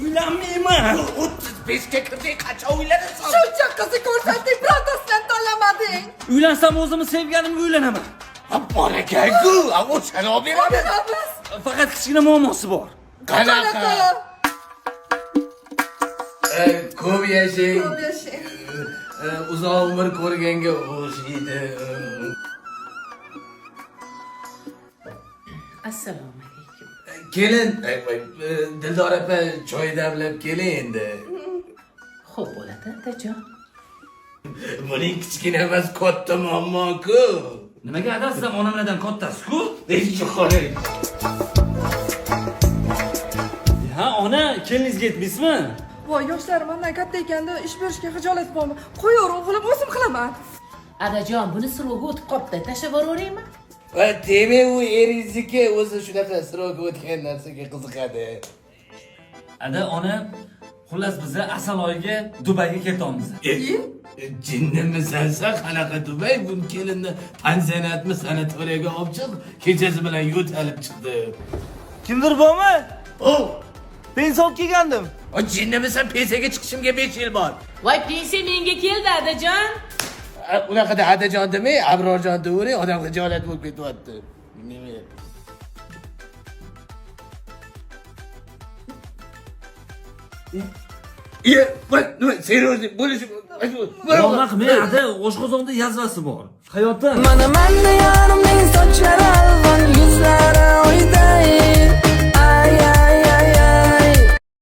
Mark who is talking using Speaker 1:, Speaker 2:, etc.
Speaker 1: Uylanmayman.
Speaker 2: 35 ga kirdik, qachon uylanasan?
Speaker 3: Shuncha qizni ko'rsatdik, birontasini tanlamading.
Speaker 1: Uylansam o'zimni sevganimga uylanaman.
Speaker 2: Baraka-ku, o'shani olib beramiz.
Speaker 3: Beramiz.
Speaker 1: Faqat kichkina muammosi bor.
Speaker 2: Qanaqa? Ko'p yashang.
Speaker 3: Ko'p yashang.
Speaker 2: Uzoq umr ko'rganga o'xshaydi.
Speaker 4: Assalomu alaykum.
Speaker 2: Kelin, Dildor opa choy damlab keling endi.
Speaker 4: Xo'p bo'ladi, otajon.
Speaker 2: Buning kichkina emas, katta muammo-ku.
Speaker 1: Nimaga adasizam onamlardan kattasi-ku?
Speaker 2: Chiqaring.
Speaker 1: Ha, ona, keliningizga aytmaysizmi?
Speaker 3: Voy, yoshlarim mendan katta ekanda ish berishga xijolat bo'lma. Qo'yaver, o'g'lim, o'zim qilaman.
Speaker 4: Adajon, buni sirovga o'tib qopti. Tashlab yuboraveraymi?
Speaker 2: Va demak u eringizniki o'zi shunaqa sirovga o'tgan narsaga qiziqadi.
Speaker 1: Ada, ona, xullas biz asal oyiga Dubayga ketamiz.
Speaker 2: Jinnimisan sen qanaqa Dubay? Bu kelinni pansionatmi sanatoriyaga olib chiq, kechasi bilan yo'talib chiqdi.
Speaker 5: Kimdir bormi?
Speaker 2: Oh!
Speaker 5: Pensiya olib kelgandim.
Speaker 2: O jinnimisan, pensiyaga chiqishimga 5 yil bor.
Speaker 4: Voy, pensiya menga keldi, adajon.
Speaker 2: Unaqada adajon demay, Abrorjon deyvering, odam xijolat bo'lib ketyapti. Nima? Nima? Seryozni bo'lish.
Speaker 1: Nima qilmay, Ada, oshqozonda yazvasi bor. Hayotim.
Speaker 6: Mana yanimning sochlari alvon, yuzlari oyday.